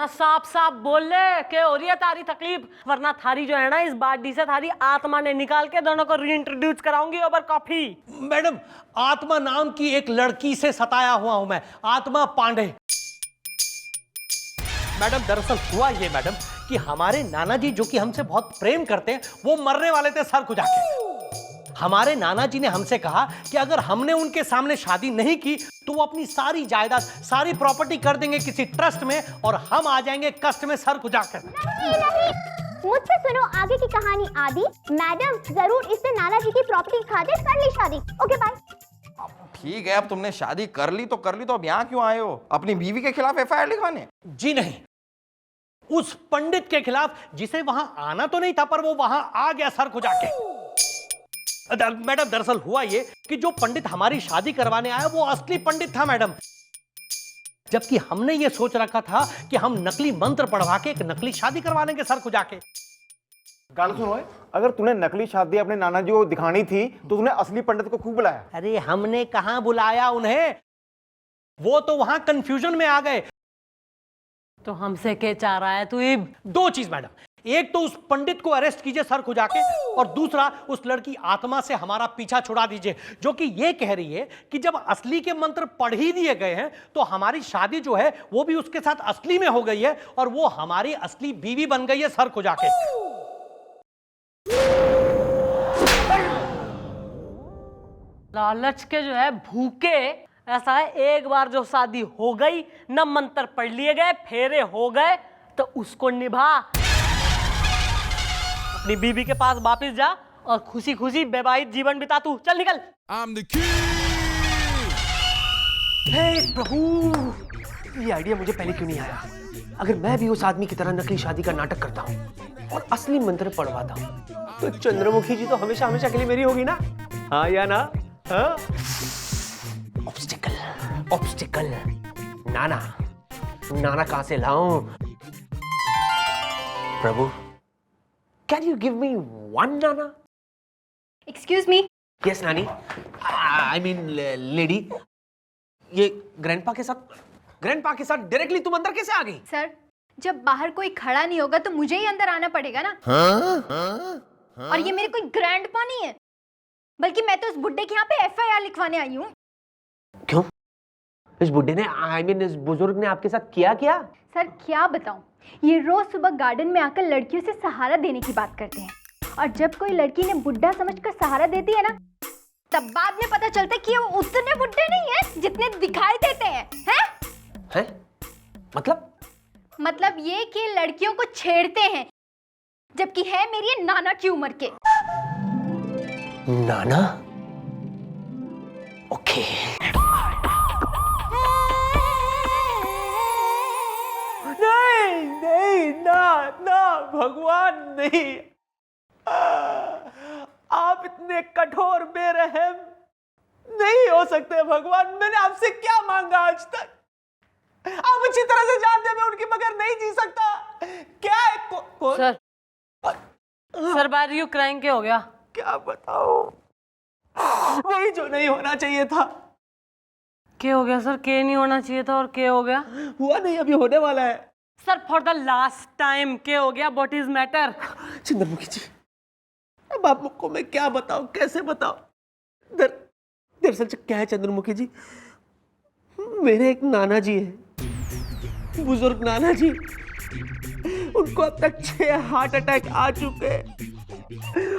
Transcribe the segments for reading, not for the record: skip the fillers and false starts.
साफ साफ बोल ले के हो रही है तारी तकलीफ, वरना थारी जो है ना इस बाडी से थारी आत्मा ने निकाल के दोनों को रीइंट्रोड्यूस कराऊंगी ओवर कॉफी। मैडम, आत्मा नाम की एक लड़की से सताया हुआ हूं मैं, आत्मा पांडे। मैडम दरअसल हुआ ये मैडम कि हमारे नाना जी जो कि हमसे बहुत प्रेम करते हैं, वो मरने वाले थे सर खुजा के। हमारे नाना जी ने हमसे कहा कि अगर हमने उनके सामने शादी नहीं की तो वो अपनी सारी जायदाद, सारी प्रॉपर्टी कर देंगे किसी ट्रस्ट में और हम आ जाएंगे कष्ट में सर खुजाकर। नहीं, मुझसे सुनो आगे की कहानी आदि। मैडम जरूर इससे नाना जी की प्रॉपर्टी खातिर कर ली शादी। Okay bye. ठीक है, अब तुमने शादी कर ली तो अब यहाँ क्यों आए हो? अपनी बीवी के खिलाफ एफआईआर लिखवाने? जी नहीं, उस पंडित के खिलाफ जिसे वहां आना तो नहीं था पर वो वहां आ गया सर खुजा के। मैडम दरअसल हुआ ये कि जो पंडित हमारी शादी करवाने आया वो असली पंडित था मैडम, जबकि हमने ये सोच रखा था कि हम नकली मंत्र पढ़वा के एक नकली शादी करवा लेंगे सर खुजा के। गल सुनो, अगर तूने नकली शादी अपने नाना जी को दिखानी थी तो तूने असली पंडित को खूब बुलाया। अरे हमने कहां बुलाया उन्हें, वो तो वहां कंफ्यूजन में आ गए। तो हमसे क्या चाह रहा है तू? दो चीज मैडम, एक तो उस पंडित को अरेस्ट कीजिए सर खुजा के, और दूसरा उस लड़की आत्मा से हमारा पीछा छुड़ा दीजिए जो कि ये कह रही है कि जब असली के मंत्र पढ़ ही दिए गए हैं तो हमारी शादी जो है वो भी उसके साथ असली में हो गई है और वो हमारी असली बीवी बन गई है सर खुजा के। लालच के जो है भूखे, ऐसा है एक बार जो शादी हो गई, न मंत्र पढ़ लिए गए, फेरे हो गए, तो उसको निभा। अपनी बीबी के पास वापस जा और खुशी खुशी वैवाहिक जीवन बिता तू। चल निकल। हे प्रभु, ये आइडिया मुझे पहले क्यों नहीं आया? अगर मैं भी उस आदमी की तरह नकली शादी का नाटक करता हूँ और असली मंत्र पढ़वाता हूँ तो चंद्रमुखी जी तो हमेशा हमेशा के लिए मेरी होगी ना? हाँ या ना? हाँ? ऑब्स्टिकल नाना कहां से लाऊं? प्रभु, can you give me one नाना? Excuse me. यस नानी, आई मीन लेडी। ये ग्रैंडपा के साथ डायरेक्टली तुम अंदर कैसे आ गई? सर, जब बाहर कोई खड़ा नहीं होगा तो मुझे ही अंदर आना पड़ेगा ना। और ये मेरे कोई ग्रैंडपा नहीं है, बल्कि मैं तो उस बुड्ढे के यहाँ पे एफआईआर लिखवाने आई हूँ। क्यों? इस बुड्ढे ने, आई मीन इस बुजुर्ग ने आपके साथ किया क्या? सर क्या बताऊं, ये रोज सुबह गार्डन में आकर लड़कियों से सहारा देने की बात करते हैं, और जब कोई लड़की ने बुड्ढा समझकर सहारा देती है ना, तब बाद में पता चलता है कि वो उतने बुड्ढे नहीं है जितने दिखाई देते हैं। हैं? मतलब ये कि लड़कियों को छेड़ते हैं, जबकि है मेरी नाना की उम्र के। नाना? ओके। नहीं ना भगवान नहीं। आप इतने कठोर बेरहम नहीं हो सकते भगवान। मैंने आपसे क्या मांगा आज तक? आप अच्छी तरह से जानते हैं मैं उनके बगैर नहीं जी सकता। क्या है? सर बार यू क्राइंग क्या हो गया? क्या बताओ, वही जो नहीं होना चाहिए था। क्या हो गया सर? के नहीं होना चाहिए था और क्या हो गया? हुआ नहीं, अभी होने वाला है। Sir for the last time क्या हो गया? What is matter? Chandramukhi ji, अब आपको मैं क्या बताऊं, कैसे बताऊं? दरअसल क्या है चंद्रमुखी जी, मेरे एक नाना जी है, बुजुर्ग नाना जी। उनको अब तक 6 हार्ट अटैक आ चुके हैं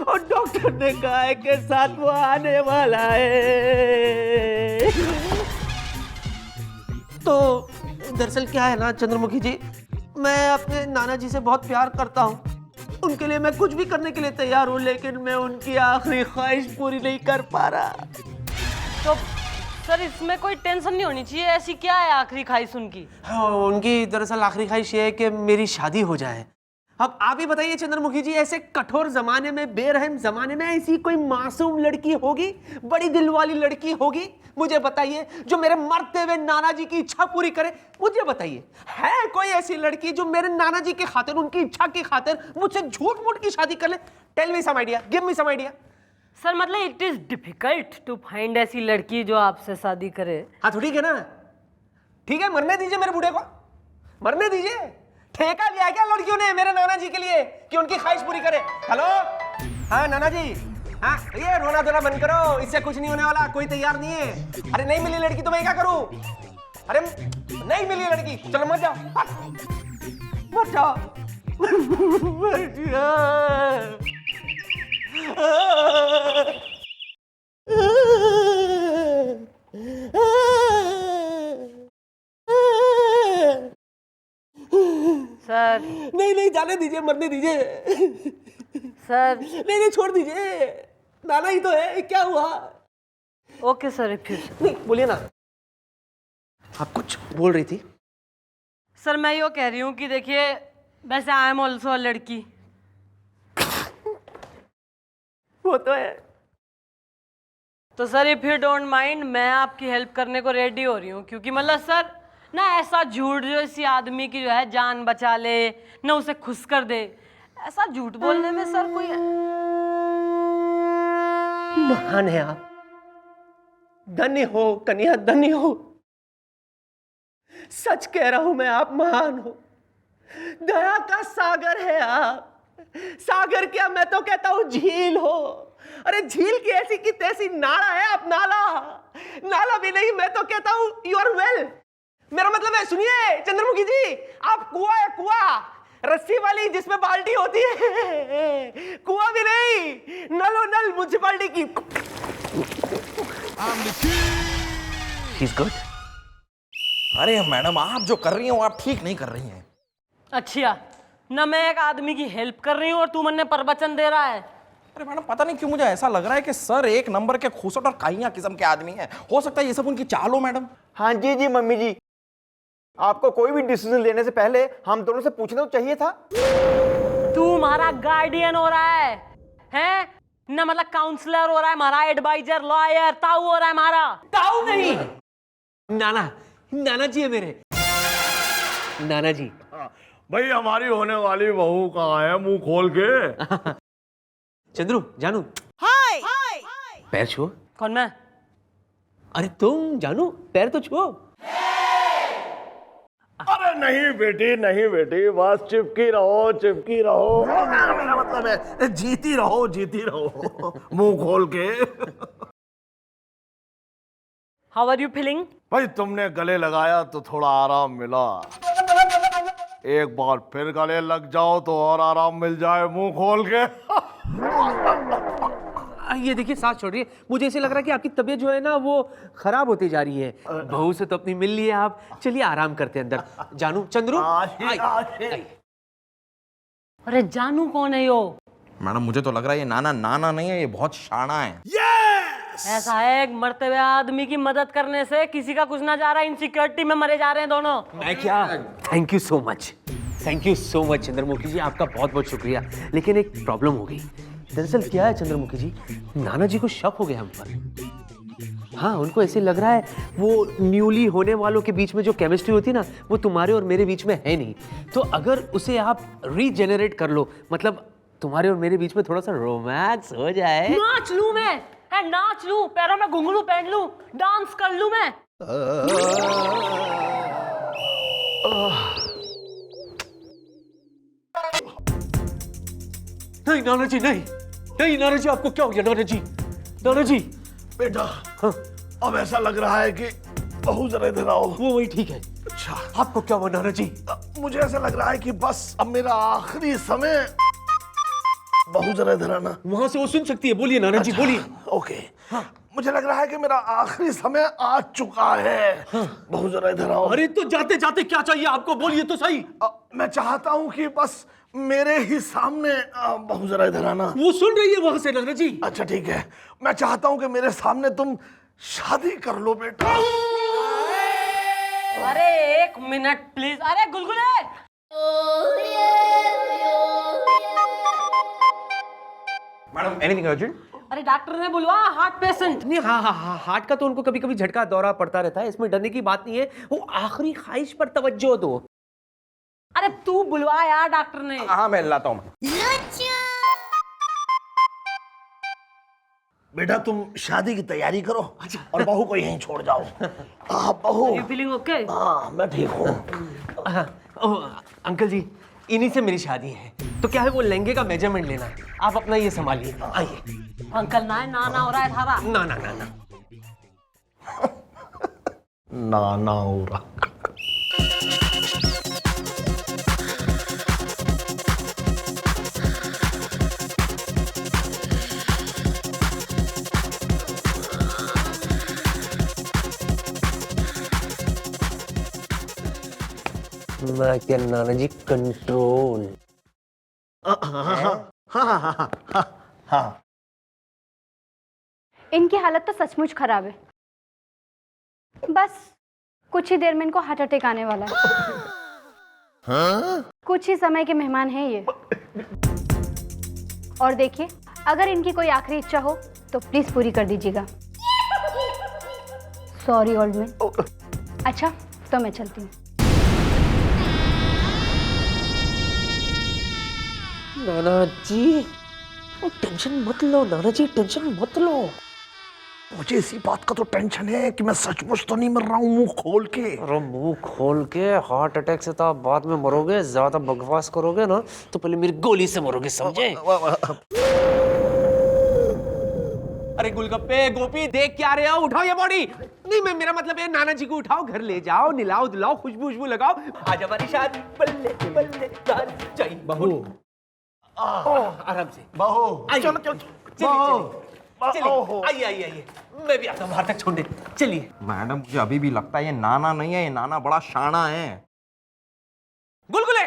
और डॉक्टर ने कहा है कि 7वां आने वाला है। तो दरअसल क्या है ना चंद्रमुखी जी, मैं अपने नाना जी से बहुत प्यार करता हूँ, उनके लिए मैं कुछ भी करने के लिए तैयार हूँ, लेकिन मैं उनकी आखिरी ख्वाहिश पूरी नहीं कर पा रहा। तो सर इसमें कोई टेंशन नहीं होनी चाहिए, ऐसी क्या है आखिरी ख्वाहिश उनकी? हाँ, उनकी दरअसल आखिरी ख्वाहिश ये है कि मेरी शादी हो जाए। अब आप ही बताइए चंद्रमुखी जी, ऐसे कठोर जमाने में, बेरहम जमाने में ऐसी कोई मासूम लड़की होगी, बड़ी दिल वाली लड़की होगी, मुझे बताइए, जो मेरे मरते हुए नाना जी की इच्छा पूरी करे? मुझे बताइए, है कोई ऐसी लड़की जो मेरे नाना जी की खातिर, उनकी इच्छा की खातिर मुझसे झूठ मूठ की शादी कर ले? Tell me some idea, give me some idea. Sir मतलब it is difficult to find ऐसी लड़की जो आपसे शादी करे। हाँ तो ठीक है ना, ठीक है, मरने दीजिए मेरे बूढ़े को, मरने दीजिए। ठेका लिया है क्या लड़कियों ने मेरे नाना जी के लिए कि उनकी ख्वाहिश पूरी करे? हेलो, हाँ नाना जी, हाँ ये रोना धोना बंद करो, इससे कुछ नहीं होने वाला, कोई तैयार नहीं है। अरे नहीं मिली लड़की तो मैं क्या करूं? अरे नहीं मिली लड़की, चलो मत जाओ, मत जाओ, मत जाओ। सर नहीं नहीं जाने दीजिए, मरने दीजिए। सर नहीं नहीं छोड़ दीजिए, नाना ही तो है, क्या हुआ? Okay sir refuse. नहीं बोलिए ना, आप कुछ बोल रही थी। सर मैं यो कह रही हूँ कि देखिए वैसे आई एम ऑल्सो लड़की। वो तो है। तो sir if you don't mind मैं आपकी हेल्प करने को रेडी हो रही हूँ, क्योंकि मतलब सर ना ऐसा झूठ जो इसी आदमी की जो है जान बचा ले, ना उसे खुश कर दे, ऐसा झूठ बोलने में सर कोई। महान है आप, धन्य हो कन्या, धन्य हो। सच कह रहा हूं मैं, आप महान हो, दया का सागर है आप। सागर क्या, मैं तो कहता हूं झील हो। अरे झील की ऐसी की तैसी नाला है आप, नाला नाला भी नहीं, मैं तो कहता हूं यू आर वेल। मेरा मतलब है, सुनिए चंद्रमुखी जी, आप कुआं है, कुआं, रस्सी वाली जिसमें बाल्टी होती है, कुआं भी नहीं, नलो नल म्युनिसिपैलिटी की। He's good. अरे मैडम, आप जो कर रही हो आप ठीक नहीं कर रही हैं। अच्छा ना मैं एक आदमी की हेल्प कर रही हूँ और तू मन प्रवचन दे रहा है। अरे मैडम, पता नहीं क्यों मुझे ऐसा लग रहा है कि सर एक नंबर के खूसट और काइयां किस्म के आदमी हैं। हो सकता है ये सब उनकी चाल हो मैडम। हाँ जी जी मम्मी जी, आपको कोई भी डिसीजन लेने से पहले हम दोनों से पूछना तो चाहिए था। तू हमारा गार्डियन हो रहा है हैं? ना मतलब काउंसलर हो रहा है हमारा, एडवाइजर, लॉयर, ताऊ हो रहा है हमारा। ताऊ नहीं, नाना, नाना जी है मेरे, नाना जी। भाई हमारी होने वाली बहू कहाँ है, मुंह खोल के। चंद्रू, जानू, हाय, पैर छुओ। कौन मैं? अरे तुम जानू, पैर तो छुओ। अरे नहीं बेटी, बस चिपकी रहो। मेरा मतलब है जीती रहो, मुंह खोल के। How are you feeling? भाई तुमने गले लगाया तो थोड़ा आराम मिला, एक बार फिर गले लग जाओ तो और आराम मिल जाए, मुंह खोल के। ये देखिए सांस छोड़ रही है, मुझे ऐसे लग रहा है कि आपकी तबीयत जो है ना वो खराब होती जा रही है। बहू से तो अपनी मिल ली है आप, चलिए आराम करते हैं अंदर। जानू, चंद्रू, आई। अरे जानू कौन है यो? मैडम मुझे तो लग रहा है ये नाना नहीं है, ये बहुत शाना है। ऐसा है एक मरते हुए आदमी की मदद करने से किसी का कुछ ना जा रहा है, इनसिक्योरिटी में मरे जा रहे हैं दोनों। मैं क्या, thank you so much Chandramukhi ji, आपका बहुत बहुत शुक्रिया। लेकिन एक प्रॉब्लम हो गई। दरअसल क्या है चंद्रमुखी जी, नाना जी को शक हो गया हम पर। हाँ, उनको ऐसे लग रहा है वो न्यूली होने वालों के बीच में जो केमिस्ट्री होती है ना, वो तुम्हारे और मेरे बीच में है नहीं। तो अगर उसे आप रीजेनरेट कर लो, मतलब तुम्हारे और मेरे बीच में थोड़ा सा रोमांस हो जाए। नाच लूं मैं, है नाच लूं, पैरों में घुंघरू पहन लूं, डांस कर लूं मैं। नहीं नाना जी, नहीं नाना जी, आपको क्या हो गया नाना जी? बेटा हाँ? अब ऐसा लग रहा है कि बहू जरा इधर आओ। वो वही ठीक है। अच्छा, आपको क्या हुआ नाना जी? मुझे ऐसा लग रहा है कि बस अब मेरा आखिरी समय। बहू जरा इधर आना। वहां से वो सुन सकती है, बोलिए नाना जी, बोलिए। ओके हाँ। मुझे लग रहा है कि मेरा आखिरी समय आ चुका है। हाँ। बहू जरा इधर आओ। अरे तो जाते जाते क्या चाहिए आपको, बोलिए तो सही। मैं चाहता हूँ कि बस मेरे ही सामने बहू जरा इधर आना। वो सुन रही है वहां से नाना जी। अच्छा ठीक है, मैं चाहता हूँ कि मेरे सामने तुम शादी कर लो बेटा। अरे एक मिनट प्लीज। अरे गुलगुले, मैडम एनीथिंग अर्जेंट? अरे डॉक्टर ने बुलवा, हार्ट पेशेंट। नहीं, हाँ, हार्ट का तो उनको कभी कभी झटका दौरा पड़ता रहता है, इसमें डरने की बात नहीं है। वो आखिरी ख्वाहिश पर तवज्जो दो। अरे तू बुलवा यार डॉक्टर ने। हाँ मैं लाता हूँ। बेटा तुम शादी की तैयारी करो और बहू को यहीं छोड़ जाओ। बहू, यू फीलिंग ओके? हाँ मैं ठीक हूँ। अंकल जी, इन्हीं से मेरी शादी है, तो क्या है वो लहंगे का मेजरमेंट लेना है, आप अपना ये संभालिए। आइए। अंकल ना है, नाना हो रहा है थारा। ना ना ना ना नाना हो रहा। मैं क्या नाना जी, कंट्रोल। इनकी हालत तो सचमुच खराब है। बस कुछ ही देर में इनको हार्ट अटैक आने वाला है। कुछ ही समय के मेहमान हैं ये। और देखिए, अगर इनकी कोई आखिरी इच्छा हो तो प्लीज पूरी कर दीजिएगा। Sorry old man. अच्छा, तो मैं चलती हूँ। नाना जी, टेंशन मत लो नाना जी, टेंशन मत लो। मुझे इसी बात का तो टेंशन है कि मैं सचमुच तो नहीं मर रहा हूँ मुंह खोल के। अरे मुंह खोल के हार्ट अटैक से तो आप बाद में मरोगे, ज्यादा बकवास करोगे ना तो पहले मेरी गोली से मरोगे, समझे? अरे गुलगप्पे, गोपी, देख क्या रहे हो? उठाओ ये बॉडी। नहीं, मैं मेरा मतलब है नाना जी को उठाओ, घर ले जाओ, निलाओ दिलाओ, खुशबू लगाओ। आज हमारी शादी बल्ले बल्ले जाई बहू। आराम से बहू, चलो चलो चलिए, आइए आइए आइए, मैं भी आता हूँ बाहर तक छोड़ने। चलिए। मैडम, मुझे अभी भी लगता है ये नाना नहीं है, ये नाना बड़ा शाना है। गुलगुले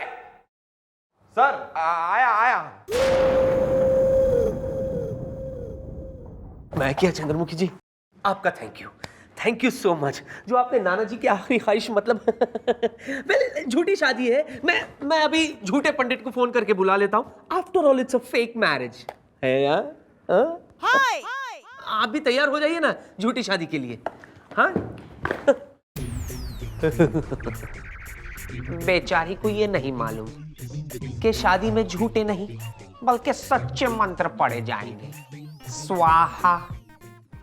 सर, आया आया। मैं क्या चंद्रमुखी जी, आपका थैंक यू सो मच, जो आपने नाना जी की आखिरी ख्वाहिश, मतलब वेल, झूठी शादी है। मैं अभी झूठे पंडित को फोन करके बुला लेता हूँ। After all it's a fake marriage है यार। हाय, आप भी तैयार हो जाइए ना झूठी शादी के लिए। हाँ बेचारी को ये नहीं मालूम कि शादी में झूठे नहीं बल्कि सच्चे मंत्र पढ़े जाएंगे। स्वाहा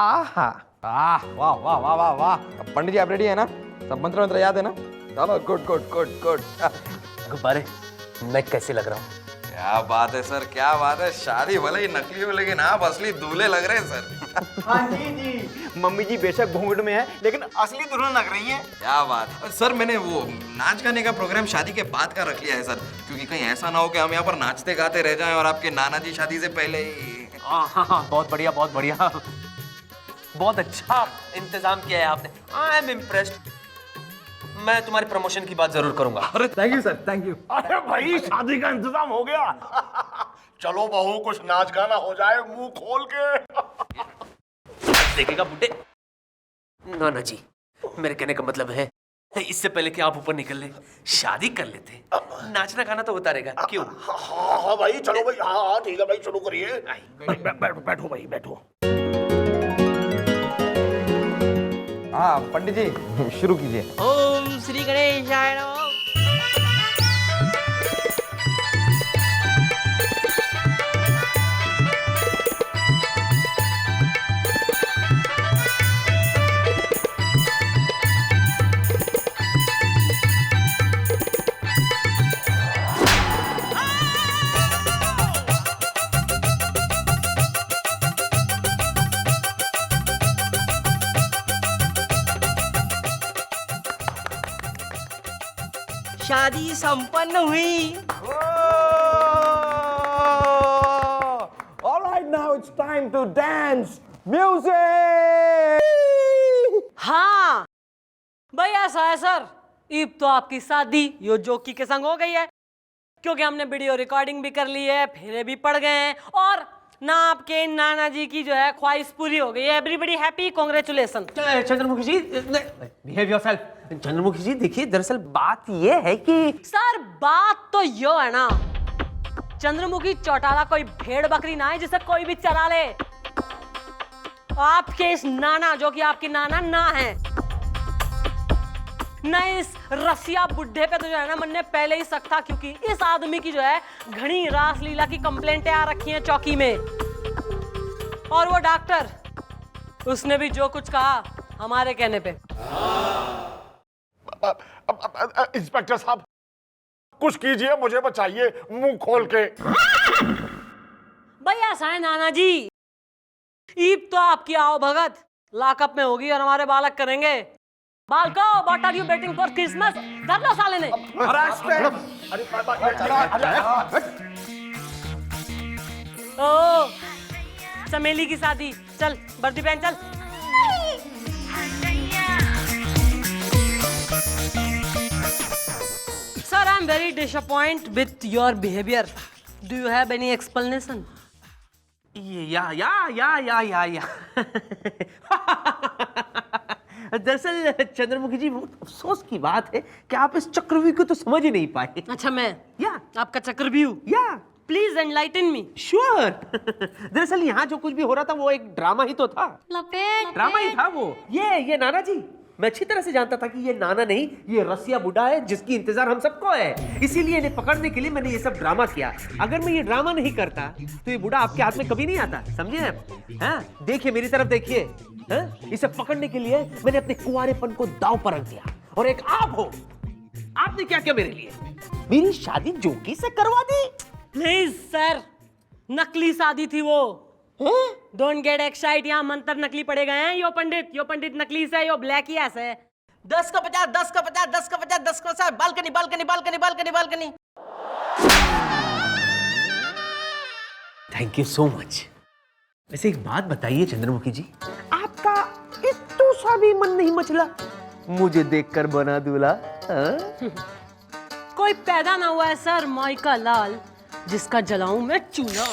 आहा। वाह वाह वाह वाह वाह वाह। पंडित जी, आप रेडी है ना? सब मंत्र याद है ना? चलो, गुड गुड गुड गुड। गुब्बारे, मैं कैसे लग रहा हूँ? क्या बात है सर, क्या बात है। शादी भले ही नकली हो, लेकिन आप असली दूल्हे लग रहे हैं सर। हाँ जी, मम्मी जी बेशक घूंघट में है लेकिन असली दुल्हन लग रही है। क्या बात। सर, मैंने वो नाच गाने का प्रोग्राम शादी के बाद का रख लिया है सर, क्योंकि कहीं ऐसा ना हो कि हम यहाँ पर नाचते गाते रह जाएं और आपके नाना जी शादी से पहले ही। हाँ, बहुत बढ़िया, बहुत बढ़िया, बहुत अच्छा इंतजाम किया है आपने। I am impressed. मैं तुम्हारे प्रमोशन की बात जरूर करूंगा। अरे thank you sir, thank you. अरे भाई, शादी का इंतजाम हो गया। चलो बहू, कुछ नाच गाना हो जाए मुंह खोल के। देखेगा बुड्ढे। नाना जी, मेरे कहने का मतलब है, इससे पहले कि आप ऊपर निकल ले, शादी कर लेते। नाचना गाना तो होता रहेगा, क्यों? हाँ भाई, चलो भाई, हाँ ठीक है भाई, शुरू करिए। बैठो भाई, बैठो। हाँ पंडित जी, शुरू कीजिए। ओम श्री गणेशाय नमः। शादी संपन्न हुई। All right, now it's time to dance. Music. हाँ भाई, ऐसा है सर, ईब तो आपकी शादी यो जोकी के संग हो गई है, क्योंकि हमने वीडियो रिकॉर्डिंग भी कर ली है, फेरे भी पड़ गए हैं, और ना आपके नाना जी की जो है ख्वाहिश पूरी हो गई है। Everybody happy, congratulation. Chandramukhi ji, behave yourself. Chandramukhi ji, देखिए, दरअसल बात ये है कि सर, बात तो यो है ना, चंद्रमुखी चौटाला कोई भेड़ बकरी ना है जिसे कोई भी चरा ले। आपके इस नाना, जो कि आपकी नाना ना है, न इस रसिया बुड्ढे पे तो जो है ना मन ने पहले ही शक था, क्योंकि इस आदमी की जो है घनी रासलीला की कंप्लेंटें आ रखी हैं चौकी में। और वो डॉक्टर, उसने भी जो कुछ कहा हमारे कहने पे। इंस्पेक्टर साहब, कुछ कीजिए, मुझे बचाइए मुंह खोल के। भाई ऐसा है नाना जी, ईद तो आपकी आओ भगत लॉकअप में होगी और हमारे बालक करेंगे। बालको, what are you waiting for Christmas? कर लो साले ने। ओ चमेली की शादी, चल वर्दी पहन चल। Sir, I'm very disappointed with your behavior. Do you have any explanation? या दरअसल चंद्रमुखी जी, बहुत अफसोस की बात है कि आप इस चक्रव्यूह को तो समझ ही नहीं पाए। अच्छा मैं या आपका चक्रव्यूह, या प्लीज एनलाइटन मी। श्योर। दरअसल यहाँ जो कुछ भी हो रहा था वो एक ड्रामा ही तो था। लपेट ड्रामा ही था वो। ये नाना जी, मैं अच्छी तरह से जानता था कि ये नाना नहीं, ये रसिया बुढ़ा है जिसकी इंतजार हम सबको है। इसीलिए इन्हें पकड़ने के लिए मैंने ये सब ड्रामा किया। अगर मैं ये ड्रामा नहीं करता तो ये बुढ़ा आपके हाथ में कभी नहीं आता, समझे आप? हाँ, देखिए मेरी तरफ देखिए। हाँ? इसे पकड़ने के लिए मैंने अपने कुंवारेपन को दांव पर रख दिया। और एक आप हो, आपने क्या किया मेरे लिए? मेरी शादी जोकी से करवा दी। प्लीज सर, नकली शादी थी वो। डोंट गेट एक्साइट, यहाँ मंत्र नकली पड़े गए हैं। यो पंडित नकली से, यो ब्लैक ही ऐसे है। 10 का 50, 10 का 50, 10 का 50, 10 का 50, balcony balcony balcony balcony balcony. Thank you so much. वैसे एक बात बताइए चंद्रमुखी जी, आपका इतना सा भी मन नहीं मचला मुझे देखकर बना दूल्हा? कोई पैदा ना हुआ है सर माई का लाल जिसका जलाऊं मैं चूल्हा।